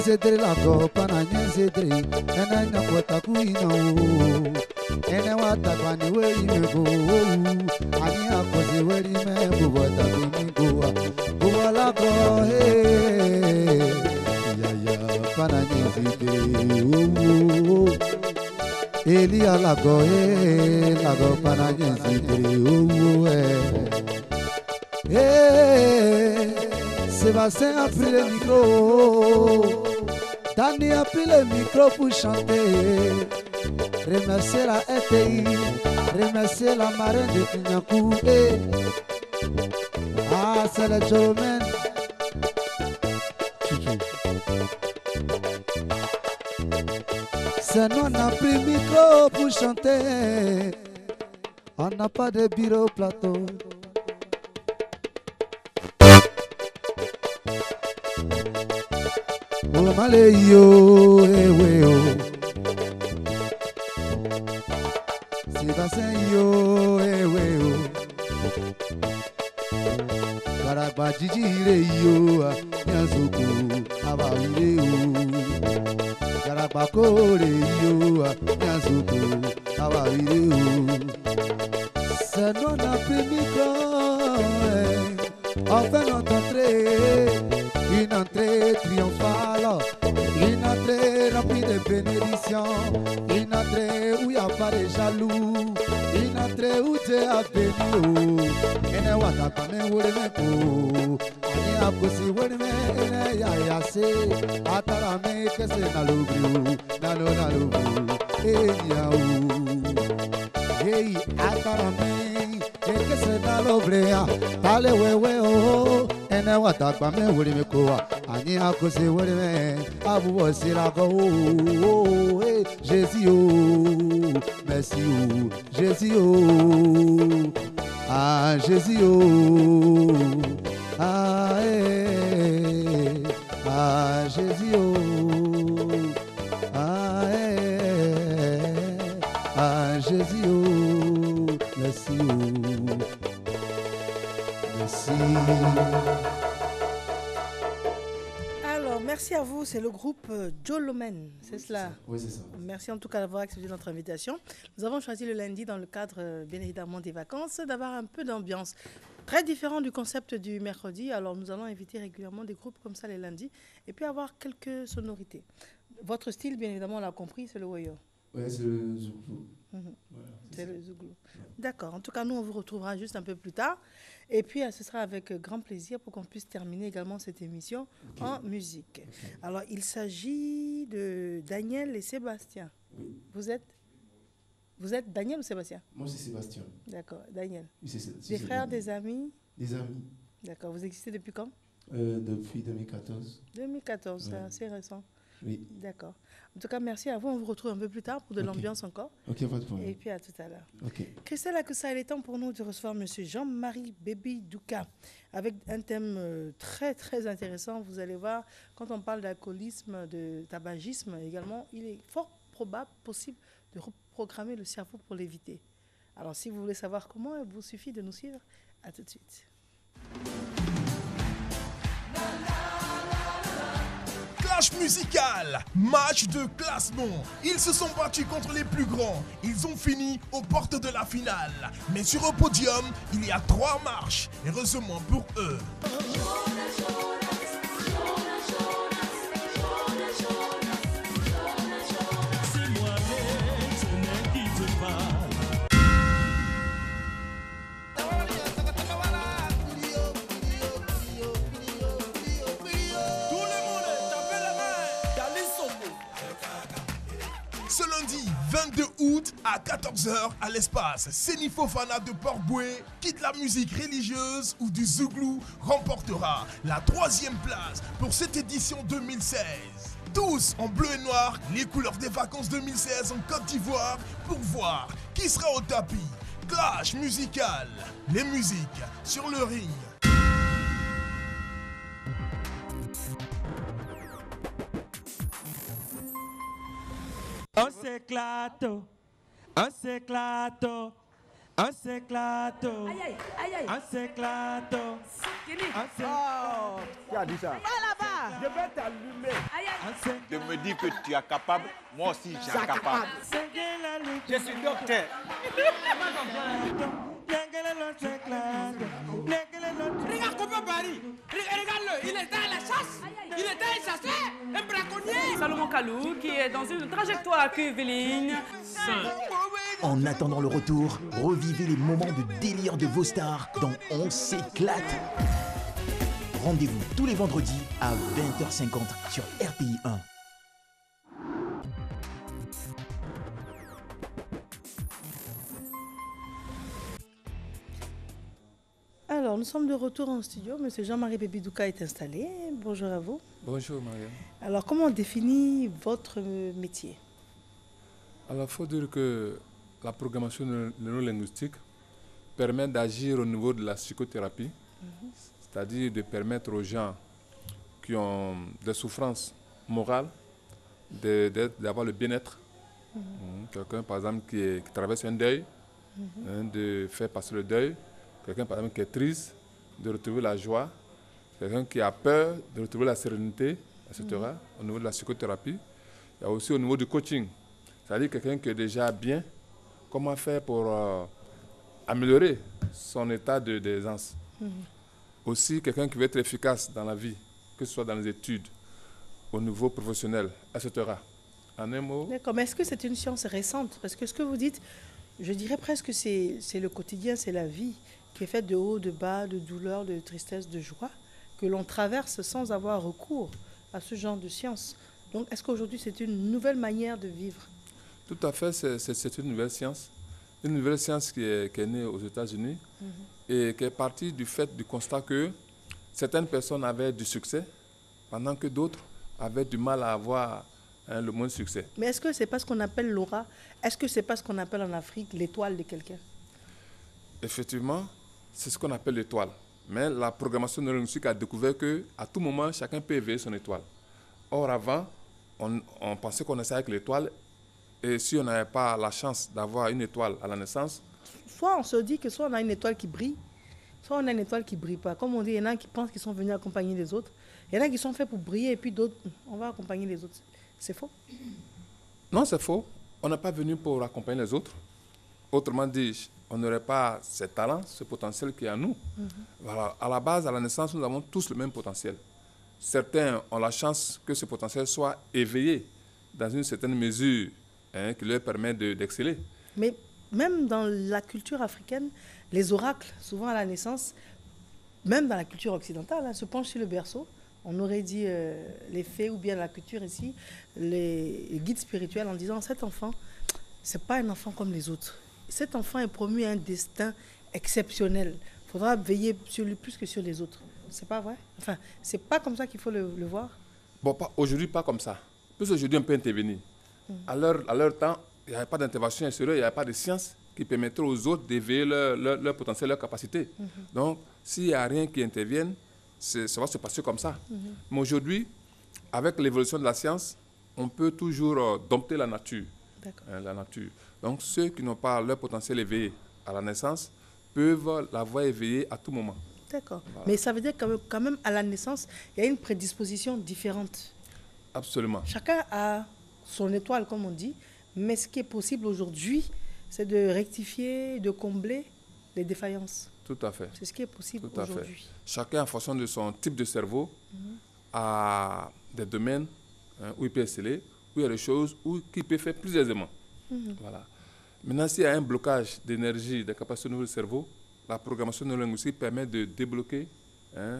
Sedre la copa na nyezedre ena na kota kuina o ena wata kwani weri mego ani akoze weri mego wata bimigo o la go he ya pana nyezedre o eli ala go he la go pana nyezedre o Sébastien a pris le micro, Dani a pris le micro pour chanter. Remercier la RTI, remercier la marraine de Kinyakou. Ah, c'est le Jolomen. C'est nous on a pris le micro pour chanter. On n'a pas de bureau plateau. Oh Maléo, eh oui oh. Sébastien yo, eh oui oh. Garagba jijire yo, nyanzuku abawire oh. Garagba kore yo, nyanzuku abawire oh. C'est non après micro, on fait notre entrée. Une entrée triomphale, une entrée remplie de bénédictions, une entrée où il n'y a pas de jaloux, une entrée où Dieu a béni. Ene wata kame wurimeko, ani akosi wurime ene ya yase, atarame kese nalubru, nalubru, hey atarame kese nalubrea, tale wewe oh. Ene wata kame wurimeko, ani akosi wurime, abu wasirago oh, hey Jésus oh, merci oh, Jésus oh. Ah Jésus oh, ah eh, ah Jésus oh, ah eh, ah Jésus oh, merci oh, merci. Alors merci à vous, c'est le groupe Jolomen, c'est cela. Oui, c'est ça. Merci en tout cas d'avoir accepté notre invitation. Nous avons choisi le lundi dans le cadre bien évidemment des vacances d'avoir un peu d'ambiance très différent du concept du mercredi. Alors nous allons inviter régulièrement des groupes comme ça les lundis et puis avoir quelques sonorités. Votre style bien évidemment on l'a compris, c'est le woyo. Oui, c'est le zouglou. Voilà, c'est le zouglou. D'accord, en tout cas nous on vous retrouvera juste un peu plus tard. Et puis, ce sera avec grand plaisir pour qu'on puisse terminer également cette émission en musique. Alors, il s'agit de Daniel et Sébastien. Oui. Vous êtes Daniel ou Sébastien? Moi, c'est Sébastien. D'accord, Daniel. Oui, c'est des frères, des amis? Des amis. D'accord, vous existez depuis quand? Depuis 2014. 2014, c'est assez récent. Oui. D'accord. En tout cas, merci à vous. On vous retrouve un peu plus tard pour de l'ambiance encore. Ok, pas de problème. Et puis à tout à l'heure. Ok. Christelle Akoussa, il est temps pour nous de recevoir M. Jean-Marie Bébi Douka avec un thème très très intéressant. Vous allez voir, quand on parle d'alcoolisme, de tabagisme également, il est fort probable, possible de reprogrammer le cerveau pour l'éviter. Alors si vous voulez savoir comment, il vous suffit de nous suivre. À tout de suite. Clash musical, match de classement. Ils se sont battus contre les plus grands. Ils ont fini aux portes de la finale. Mais sur le podium, il y a 3 marches. Heureusement pour eux. Ce lundi 22 août à À 14 h à l'espace, Seni Fofana de Port-Boué quitte la musique religieuse où du Zouglou remportera la 3e place pour cette édition 2016. Tous en bleu et noir, les couleurs des vacances 2016 en Côte d'Ivoire pour voir qui sera au tapis. Clash musical, les musiques sur le ring. On s'éclate, on s'éclate, on s'éclate, on s'éclate, Qui a dit ça? Je vais t'allumer. De me dire que tu es capable, moi aussi je suis capable. Je suis docteur. Regarde comment Barry. Regarde-le, il est dans la chasse. Il est un chasseur, un braconnier. Salomon Kalou qui est dans une trajectoire curviligne. En attendant le retour, revivez les moments de délire de vos stars dans On s'éclate. Rendez-vous tous les vendredis à 20h50 sur RPI 1. Alors, nous sommes de retour en studio. Monsieur Jean-Marie Baby Douka est installé. Bonjour à vous. Bonjour Mariam. Alors, comment on définit votre métier? Alors, il faut dire que la programmation neurolinguistique permet d'agir au niveau de la psychothérapie, c'est-à-dire de permettre aux gens qui ont des souffrances morales d'avoir le bien-être. Quelqu'un, par exemple, qui traverse un deuil, de faire passer le deuil. Quelqu'un, par exemple, qui est triste, de retrouver la joie. Quelqu'un qui a peur, de retrouver la sérénité, etc. Au niveau de la psychothérapie. Il y a aussi au niveau du coaching. C'est-à-dire quelqu'un qui est déjà bien, comment faire pour améliorer son état d'aisance. Aussi, quelqu'un qui veut être efficace dans la vie, que ce soit dans les études, au niveau professionnel, etc. En un mot. D'accord, mais est-ce que c'est une science récente? Parce que ce que vous dites, je dirais presque que c'est le quotidien, c'est la vie qui est faite de haut, de bas, de douleur, de tristesse, de joie, que l'on traverse sans avoir recours à ce genre de science. Donc, est-ce qu'aujourd'hui, c'est une nouvelle manière de vivre? Tout à fait, c'est une nouvelle science. Une nouvelle science qui est née aux États-Unis et qui est partie du fait du constat que certaines personnes avaient du succès, pendant que d'autres avaient du mal à avoir le moins de succès. Mais est-ce que c'est pas ce qu'on appelle l'aura? Est-ce que c'est pas ce qu'on appelle en Afrique l'étoile de quelqu'un? Effectivement, c'est ce qu'on appelle l'étoile. Mais la programmation neurolinguistique a découvert qu'à tout moment, chacun peut éveiller son étoile. Or, avant, on pensait qu'on naissait avec l'étoile. Et si on n'avait pas la chance d'avoir une étoile à la naissance... Soit on se dit que soit on a une étoile qui brille, soit on a une étoile qui ne brille pas. Comme on dit, il y en a qui pensent qu'ils sont venus accompagner les autres. Il y en a qui sont faits pour briller et puis d'autres, on va accompagner les autres. C'est faux? Non, c'est faux. On n'est pas venu pour accompagner les autres. Autrement dit, on n'aurait pas ce talent, ce potentiel qui est en nous. Voilà. À la base, à la naissance, nous avons tous le même potentiel. Certains ont la chance que ce potentiel soit éveillé dans une certaine mesure qui leur permet d'exceller. Mais même dans la culture africaine, les oracles, souvent à la naissance, même dans la culture occidentale, se penchent sur le berceau. On aurait dit les fées ou bien la culture ici, les guides spirituels en disant cet enfant, ce n'est pas un enfant comme les autres. Cet enfant est promu à un destin exceptionnel. Il faudra veiller sur lui plus que sur les autres. C'est pas vrai? Enfin, c'est pas comme ça qu'il faut le voir? Bon, aujourd'hui, pas comme ça. Plus aujourd'hui, on peut intervenir. À leur temps, il n'y avait pas d'intervention extérieure, il n'y avait pas de science qui permettrait aux autres d'éveiller leur potentiel, leur capacité. Donc, s'il n'y a rien qui intervienne, ça va se passer comme ça. Mais aujourd'hui, avec l'évolution de la science, on peut toujours dompter la nature. La nature. Donc, ceux qui n'ont pas leur potentiel éveillé à la naissance peuvent l'avoir éveillé à tout moment. D'accord. Voilà. Mais ça veut dire que quand même, à la naissance, il y a une prédisposition différente. Absolument. Chacun a son étoile, comme on dit, mais ce qui est possible aujourd'hui, c'est de rectifier, de combler les défaillances. Tout à fait. C'est ce qui est possible aujourd'hui. Chacun, en fonction de son type de cerveau, a des domaines où il peut exceller, où il y a des choses qu'il peut faire plus aisément. Voilà. Maintenant, s'il y a un blocage d'énergie, de capacité au niveau du cerveau, la programmation neurolinguistique permet de débloquer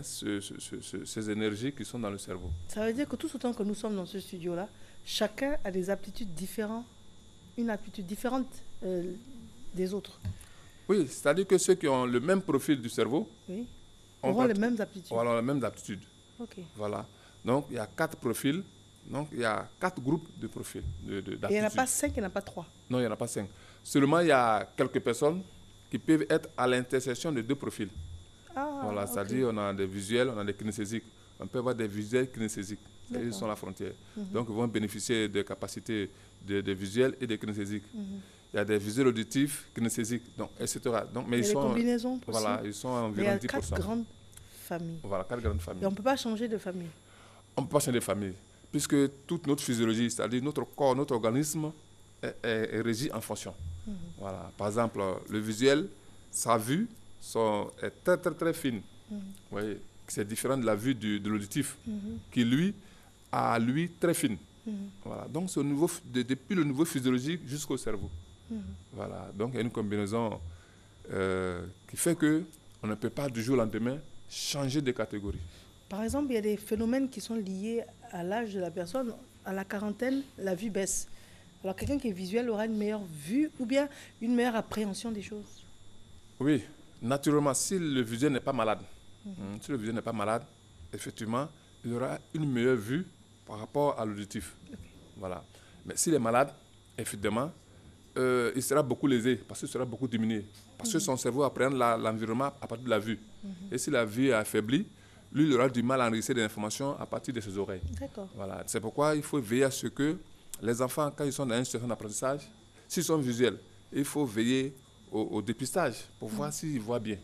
ces énergies qui sont dans le cerveau. Ça veut dire que tout autant que nous sommes dans ce studio-là, chacun a des aptitudes différentes, une aptitude différente des autres. Oui, c'est-à-dire que ceux qui ont le même profil du cerveau auront les mêmes aptitudes. Voilà, les mêmes aptitudes. Ok. Voilà. Donc, il y a 4 profils. Donc, il y a 4 groupes de profils d'aptitudes. Et il n'y en a pas 5, il n'y en a pas 3. Non, il n'y en a pas 5. Seulement, il y a quelques personnes qui peuvent être à l'intersection de 2 profils. Voilà, c'est-à-dire on a des visuels, on a des kinesthésiques. On peut avoir des visuels kinesthésiques. Ils sont à la frontière. Donc, ils vont bénéficier des capacités de visuels et de kinesthésiques. Il y a des visuels auditifs, kinesthésiques, donc, etc. Donc, mais il y a des combinaisons possibles. Voilà, ils sont environ 10%. Il y a 4 grandes familles. Voilà, 4 grandes familles. Et on ne peut pas changer de famille. On ne peut pas changer de famille, puisque toute notre physiologie, c'est-à-dire notre corps, notre organisme, est régi en fonction. Voilà. Par exemple, le visuel, sa vue est très, très, très fine. Vous voyez, c'est différent de la vue de l'auditif, qui, lui, a, très fine. Voilà. Donc, c'est depuis le niveau physiologique jusqu'au cerveau. Voilà. Donc, il y a une combinaison qui fait qu'on ne peut pas du jour au lendemain changer de catégorie. Par exemple, il y a des phénomènes qui sont liés à l'âge de la personne. À la quarantaine, la vue baisse. Alors, quelqu'un qui est visuel aura une meilleure vue ou bien une meilleure appréhension des choses. Oui, naturellement, si le visuel n'est pas malade, si le visuel n'est pas malade, effectivement, il aura une meilleure vue par rapport à l'auditif. Voilà. Mais s'il est malade, effectivement, il sera beaucoup lésé parce qu'il sera beaucoup diminué. Parce que son cerveau appréhende l'environnement à partir de la vue. Et si la vue est affaiblie, lui, il aura du mal à enregistrer des informations à partir de ses oreilles. D'accord. Voilà. C'est pourquoi il faut veiller à ce que les enfants, quand ils sont dans une situation d'apprentissage, s'ils sont visuels, il faut veiller au dépistage pour voir s'ils voient bien,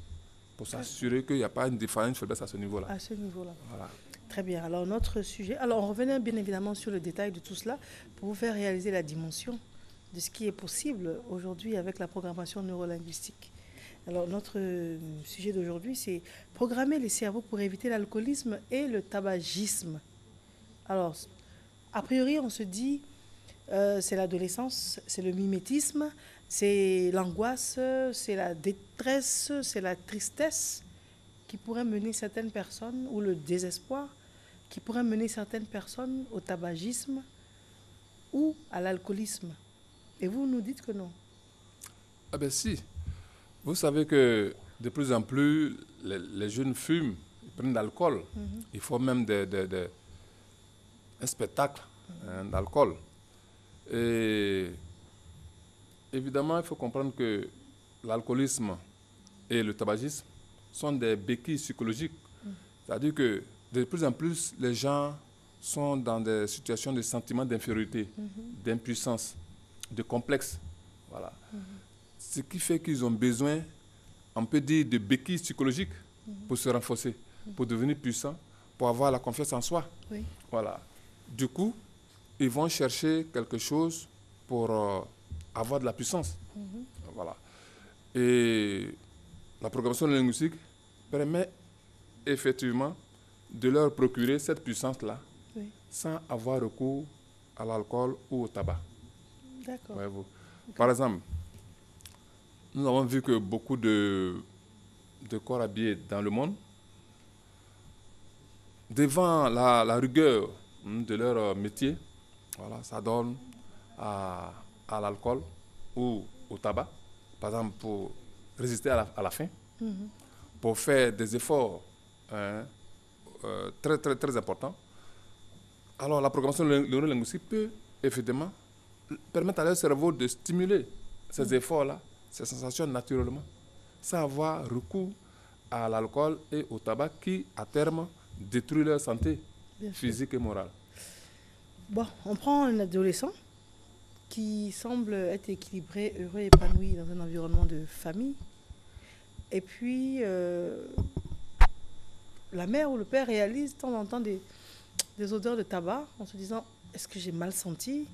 pour s'assurer qu'il n'y a pas une différence, une faiblesse à ce niveau-là. À ce niveau-là. Voilà. Très bien. Alors, notre sujet... Alors, on revenait bien évidemment sur le détail de tout cela pour vous faire réaliser la dimension de ce qui est possible aujourd'hui avec la programmation neurolinguistique. Alors, notre sujet d'aujourd'hui, c'est programmer les cerveaux pour éviter l'alcoolisme et le tabagisme. Alors, a priori, on se dit, c'est l'adolescence, c'est le mimétisme, c'est l'angoisse, c'est la détresse, c'est la tristesse qui pourrait mener certaines personnes, ou le désespoir, qui pourrait mener certaines personnes au tabagisme ou à l'alcoolisme. Et vous nous dites que non. Ah ben si. Vous savez que de plus en plus, les jeunes fument, ils prennent de l'alcool. Ils font même un spectacle d'alcool. Et évidemment, il faut comprendre que l'alcoolisme et le tabagisme sont des béquilles psychologiques. C'est-à-dire que de plus en plus, les gens sont dans des situations de sentiment d'infériorité, d'impuissance, de complexe. Voilà. Ce qui fait qu'ils ont besoin, on peut dire, de béquilles psychologiques pour se renforcer, pour devenir puissants, pour avoir la confiance en soi. Oui. Voilà. Du coup, ils vont chercher quelque chose pour avoir de la puissance. Voilà. Et la programmation linguistique permet effectivement de leur procurer cette puissance-là sans avoir recours à l'alcool ou au tabac. D'accord. Voyez-vous. Par exemple, nous avons vu que beaucoup de corps habillés dans le monde, devant la rigueur de leur métier, voilà, ça donne à l'alcool ou au tabac, par exemple pour résister à la faim, pour faire des efforts très, très, très importants. Alors la programmation neurolinguistique peut effectivement permettre à leur cerveau de stimuler ces efforts-là, ces sensations naturellement, sans avoir recours à l'alcool et au tabac qui, à terme, détruit leur santé physique et morale. Bon, on prend un adolescent qui semble être équilibré, heureux, épanoui dans un environnement de famille. Et puis, la mère ou le père réalise de temps en temps des odeurs de tabac en se disant, est-ce que j'ai mal senti?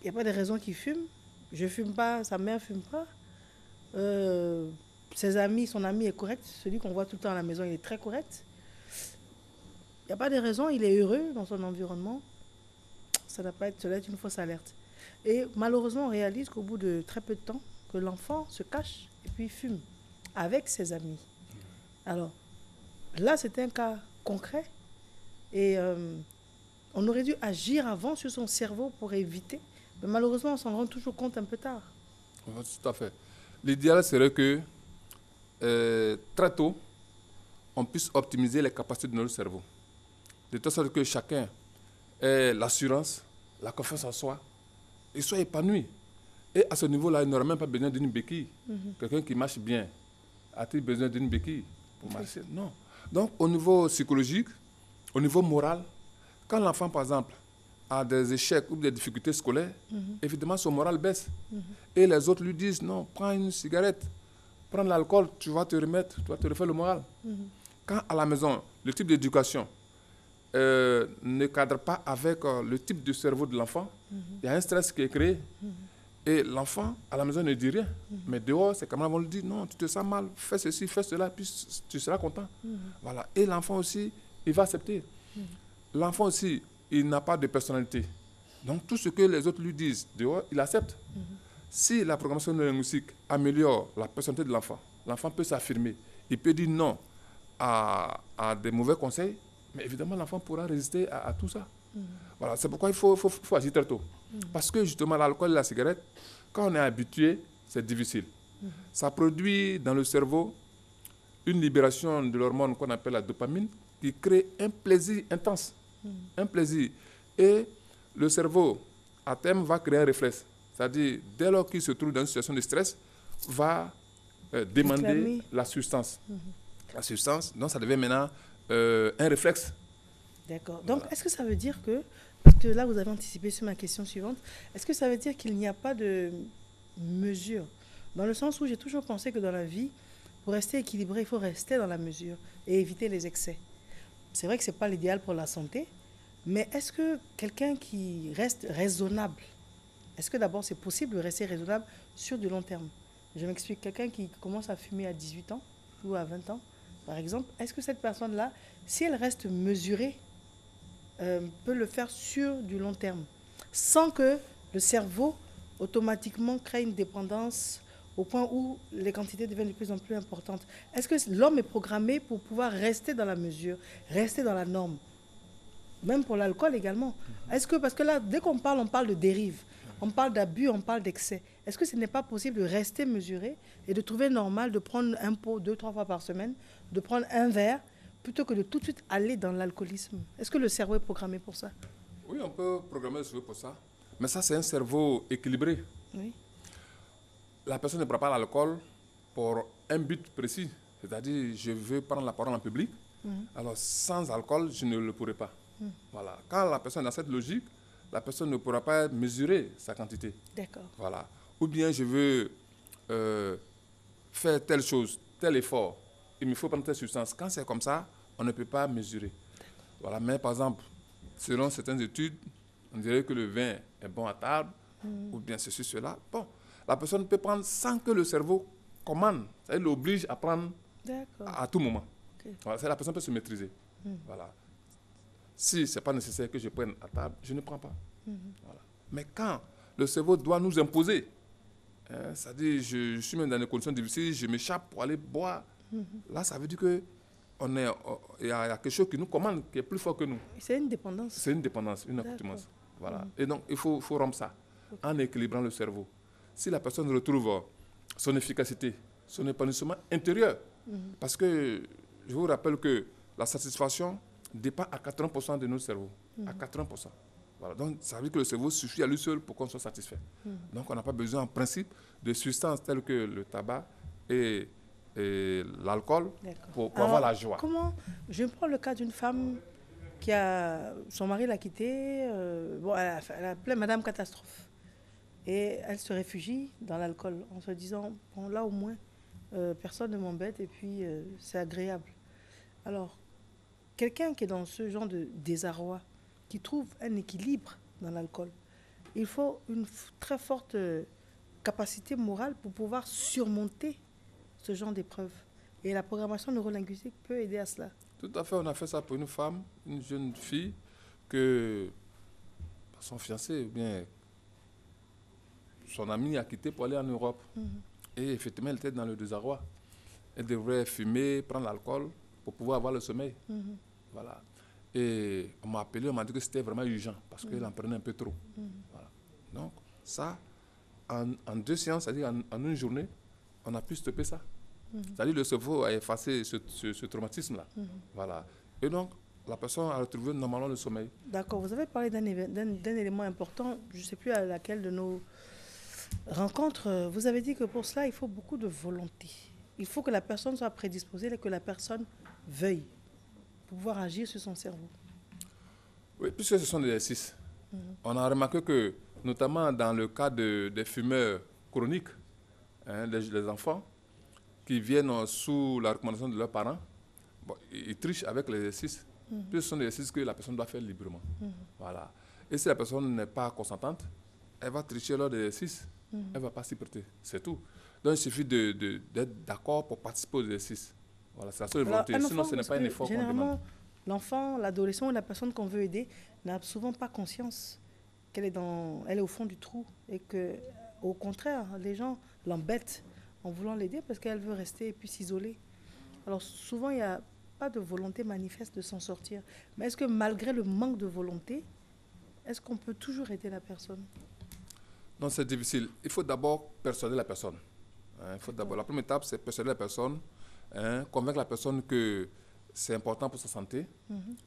Il n'y a pas de raison qu'il fume. Je ne fume pas, sa mère ne fume pas. Ses amis, son ami est correct. Celui qu'on voit tout le temps à la maison, il est très correct. Il n'y a pas de raison, il est heureux dans son environnement. Ça doit être une fausse alerte. Et malheureusement, on réalise qu'au bout de très peu de temps, que l'enfant se cache et puis fume avec ses amis. Alors, là, c'est un cas concret. Et on aurait dû agir avant sur son cerveau pour éviter Mais malheureusement, on s'en rend toujours compte un peu tard. Tout à fait. L'idéal serait que très tôt, on puisse optimiser les capacités de notre cerveau. De telle sorte que chacun ait l'assurance, la confiance en soi, et soit épanoui. Et à ce niveau-là, il n'aura même pas besoin d'une béquille. Quelqu'un qui marche bien, a-t-il besoin d'une béquille pour marcher? Non. Donc, au niveau psychologique, au niveau moral, quand l'enfant, par exemple, a des échecs ou des difficultés scolaires, évidemment, son moral baisse. Et les autres lui disent, non, prends une cigarette, prends de l'alcool, tu vas te remettre, tu vas te refaire le moral. Quand à la maison, le type d'éducation ne cadre pas avec le type de cerveau de l'enfant, il y a un stress qui est créé. Et l'enfant, à la maison, ne dit rien. Mais dehors, ses camarades vont lui dire, non, tu te sens mal, fais ceci, fais cela, puis tu seras content. Voilà. Et l'enfant aussi, il va accepter. L'enfant aussi, il n'a pas de personnalité. Donc, tout ce que les autres lui disent dehors, il accepte. Si la programmation neurolinguistique améliore la personnalité de l'enfant, l'enfant peut s'affirmer. Il peut dire non à des mauvais conseils, mais évidemment, l'enfant pourra résister à tout ça. Voilà, c'est pourquoi il faut agir très tôt. Parce que justement, l'alcool et la cigarette, quand on est habitué, c'est difficile. Ça produit dans le cerveau une libération de l'hormone qu'on appelle la dopamine, qui crée un plaisir intense. Un plaisir. Et le cerveau, à terme, va créer un réflexe. C'est-à-dire, dès lors qu'il se trouve dans une situation de stress, va demander la substance. La substance, donc ça devient maintenant un réflexe. D'accord. Donc, est-ce que ça veut dire que, parce que là, vous avez anticipé sur ma question suivante, est-ce que ça veut dire qu'il n'y a pas de mesure? Dans le sens où j'ai toujours pensé que dans la vie, pour rester équilibré, il faut rester dans la mesure et éviter les excès. C'est vrai que ce n'est pas l'idéal pour la santé, mais est-ce que quelqu'un qui reste raisonnable, est-ce que d'abord c'est possible de rester raisonnable sur du long terme? Je m'explique, quelqu'un qui commence à fumer à 18 ans ou à 20 ans, par exemple, est-ce que cette personne-là, si elle reste mesurée, peut le faire sur du long terme, sans que le cerveau automatiquement crée une dépendance au point où les quantités deviennent de plus en plus importantes? Est-ce que l'homme est programmé pour pouvoir rester dans la mesure, rester dans la norme? Même pour l'alcool également. Est-ce que, parce que là, dès qu'on parle, on parle de dérive, on parle d'abus, on parle d'excès. Est-ce que ce n'est pas possible de rester mesuré et de trouver normal de prendre un pot 2-3 fois par semaine, de prendre un verre, plutôt que de tout de suite aller dans l'alcoolisme? Est-ce que le cerveau est programmé pour ça? Oui, on peut programmer le cerveau pour ça. Mais ça, c'est un cerveau équilibré. Oui. La personne ne prend pas l'alcool pour un but précis. C'est-à-dire, je veux prendre la parole en public. Alors, sans alcool, je ne le pourrai pas. Voilà. Quand la personne est dans cette logique, la personne ne pourra pas mesurer sa quantité. D'accord. Voilà. Ou bien, je veux faire telle chose, tel effort. Il me faut prendre telle substance. Quand c'est comme ça, on ne peut pas mesurer. Voilà. Mais par exemple, selon certaines études, on dirait que le vin est bon à table, ou bien ceci, cela. Bon, la personne peut prendre sans que le cerveau commande. Ça l'oblige à prendre à tout moment. Voilà, la personne peut se maîtriser. Voilà. Si ce n'est pas nécessaire que je prenne à table, je ne prends pas. Voilà. Mais quand le cerveau doit nous imposer, c'est-à-dire je suis même dans des conditions difficiles, je m'échappe pour aller boire, là, ça veut dire que il y a quelque chose qui nous commande, qui est plus fort que nous. C'est une dépendance. C'est une dépendance, une accoutumance. Voilà. Et donc, il faut rompre ça en équilibrant le cerveau. Si la personne retrouve son efficacité, son épanouissement intérieur, parce que je vous rappelle que la satisfaction dépend à 80% de notre cerveau. À 80%. Voilà. Donc, ça veut dire que le cerveau suffit à lui seul pour qu'on soit satisfait. Donc, on n'a pas besoin, en principe, de substances telles que le tabac et l'alcool pour avoir la joie. Comment, je prends le cas d'une femme qui a, son mari l'a quittée, bon, elle a appelé Madame Catastrophe. Et elle se réfugie dans l'alcool en se disant, bon là au moins, personne ne m'embête et puis c'est agréable. Alors, quelqu'un qui est dans ce genre de désarroi, qui trouve un équilibre dans l'alcool, il faut une très forte capacité morale pour pouvoir surmonter ce genre d'épreuve. Et la programmation neurolinguistique peut aider à cela. Tout à fait, on a fait ça pour une femme, une jeune fille, que son fiancé, ou bien son ami a quitté pour aller en Europe. Et effectivement, elle était dans le désarroi. Elle devrait fumer, prendre l'alcool pour pouvoir avoir le sommeil. Voilà. Et on m'a appelé, on m'a dit que c'était vraiment urgent parce qu'elle en prenait un peu trop. Voilà. Donc, Ça, en 2 séances, c'est-à-dire en une journée, on a pu stopper ça. C'est-à-dire le cerveau a effacé ce traumatisme-là. Voilà. Et donc, la personne a retrouvé normalement le sommeil. D'accord. Vous avez parlé d'un élément important, je ne sais plus à laquelle de nos rencontres. Vous avez dit que pour cela, il faut beaucoup de volonté. Il faut que la personne soit prédisposée et que la personne veuille pour pouvoir agir sur son cerveau. Oui, puisque ce sont des exercices. On a remarqué que, notamment dans le cas des fumeurs chroniques, les enfants qui viennent sous la recommandation de leurs parents, ils trichent avec l'exercice. Puis ce sont des exercices que la personne doit faire librement. Voilà. Et si la personne n'est pas consentante, elle va tricher lors des exercices. Elle ne va pas s'y prêter. C'est tout. Donc il suffit d'être d'accord pour participer aux exercices. Voilà, c'est la seule volonté. Sinon, ce n'est pas un effort qu'on demande. L'enfant, l'adolescent ou la personne qu'on veut aider n'a souvent pas conscience qu'elle est au fond du trou et que, au contraire, les gens l'embêtent en voulant l'aider parce qu'elle veut rester et puis s'isoler. Alors souvent, il n'y a pas de volonté manifeste de s'en sortir. Mais est-ce que malgré le manque de volonté, est-ce qu'on peut toujours aider la personne? Non, c'est difficile. Il faut d'abord persuader la personne. La première étape, c'est persuader la personne, convaincre la personne que c'est important pour sa santé.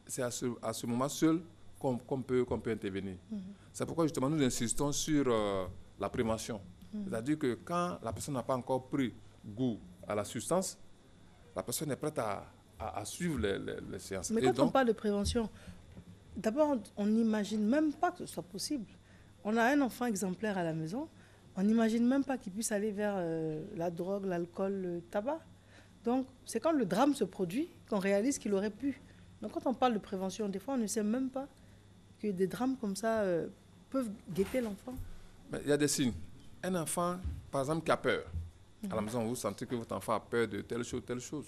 C'est à ce moment seul qu'on peut intervenir. C'est pourquoi justement nous insistons sur la prévention. C'est-à-dire que quand la personne n'a pas encore pris goût à la substance, la personne est prête à suivre les séances. Mais quand on parle de prévention, d'abord on n'imagine même pas que ce soit possible. On a un enfant exemplaire à la maison, on n'imagine même pas qu'il puisse aller vers la drogue, l'alcool, le tabac. Donc, c'est quand le drame se produit qu'on réalise qu'il aurait pu. Donc, quand on parle de prévention, des fois, on ne sait même pas que des drames comme ça peuvent guetter l'enfant. Mais il y a des signes. Un enfant, par exemple, qui a peur. À la maison, vous sentez que votre enfant a peur de telle chose.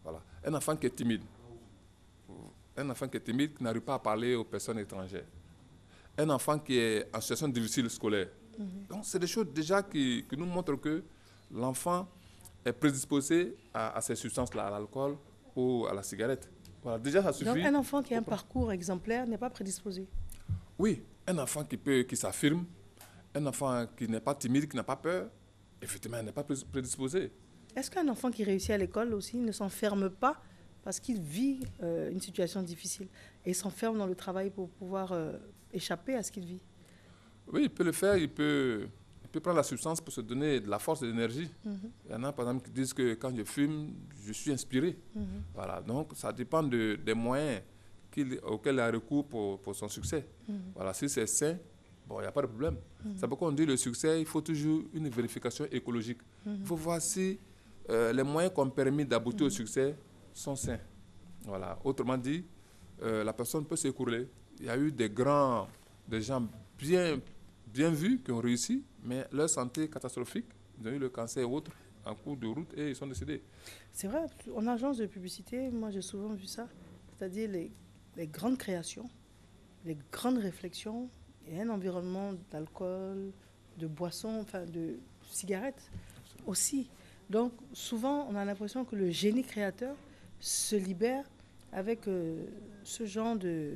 Voilà. Un enfant qui est timide. Un enfant qui est timide, qui n'arrive pas à parler aux personnes étrangères. Un enfant qui est en situation difficile scolaire. Donc, c'est des choses déjà qui nous montrent que l'enfant est prédisposé à ces substances-là, à l'alcool ou à la cigarette. Voilà, déjà, ça suffit. Donc, un enfant qui a un parcours exemplaire n'est pas prédisposé? Oui, un enfant qui s'affirme, un enfant qui n'est pas timide, qui n'a pas peur, effectivement, il n'est pas prédisposé. Est-ce qu'un enfant qui réussit à l'école aussi ne s'enferme pas parce qu'il vit une situation difficile et s'enferme dans le travail pour pouvoir échapper à ce qu'il vit? Oui, il peut le faire, il peut prendre la substance pour se donner de la force et de l'énergie. Il y en a, par exemple, qui disent que quand je fume, je suis inspiré. Voilà, donc ça dépend des moyens auxquels il a recours pour son succès. Voilà, si c'est sain, bon, il n'y a pas de problème. C'est pourquoi on dit le succès, il faut toujours une vérification écologique. Il faut voir si les moyens qui ont permis d'aboutir au succès sont sains. Voilà. Autrement dit, la personne peut s'écrouler. Il y a eu des gens bien vus qui ont réussi, mais leur santé est catastrophique. Ils ont eu le cancer et autres en cours de route et ils sont décédés. C'est vrai, en agence de publicité, moi j'ai souvent vu ça. C'est-à-dire les grandes créations, les grandes réflexions et un environnement d'alcool, de boissons, enfin de cigarettes aussi. Donc souvent on a l'impression que le génie créateur se libère avec ce genre de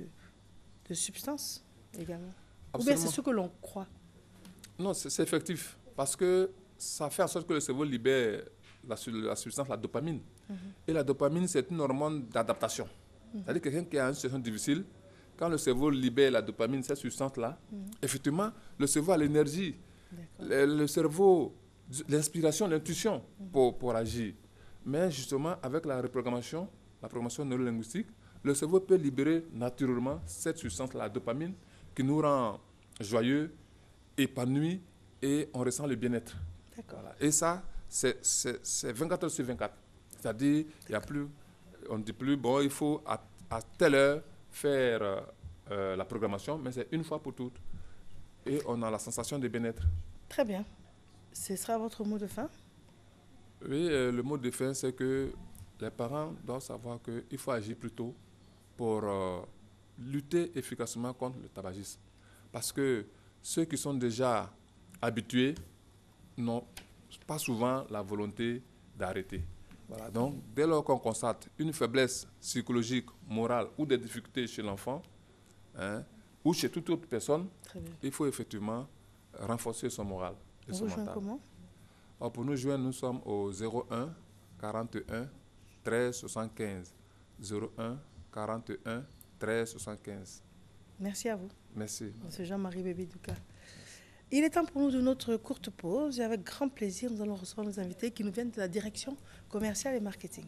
substances également. Absolument. Ou bien c'est ce que l'on croit? Non, c'est effectif. Parce que ça fait en sorte que le cerveau libère la substance, la dopamine. Et la dopamine, c'est une hormone d'adaptation. C'est-à-dire que quelqu'un qui a une situation difficile, quand le cerveau libère la dopamine, cette substance-là, effectivement, le cerveau a l'énergie. Le cerveau, l'inspiration, l'intuition pour agir. Mais justement, avec la programmation neurolinguistique, le cerveau peut libérer naturellement cette substance-là, la dopamine, qui nous rend joyeux, épanouis et on ressent le bien-être. Voilà. Et ça, c'est 24 heures sur 24. C'est-à-dire, on ne dit plus, bon, il faut à telle heure faire la programmation, mais c'est une fois pour toutes. Et on a la sensation de bien-être. Très bien. Ce sera votre mot de fin? Oui, le mot de fin, c'est que les parents doivent savoir qu'il faut agir plus tôt pour lutter efficacement contre le tabagisme. Parce que ceux qui sont déjà habitués n'ont pas souvent la volonté d'arrêter. Voilà. Donc, dès lors qu'on constate une faiblesse psychologique, morale ou des difficultés chez l'enfant, ou chez toute autre personne, il faut effectivement renforcer son moral et son Vous joignez mental. comment? Alors, pour nous joindre, nous sommes au 01 41 13 75. 01 41 13 75. Merci à vous. Merci. Monsieur Jean-Marie Bébé Douka. Il est temps pour nous de notre courte pause et avec grand plaisir, nous allons recevoir nos invités qui nous viennent de la direction commerciale et marketing.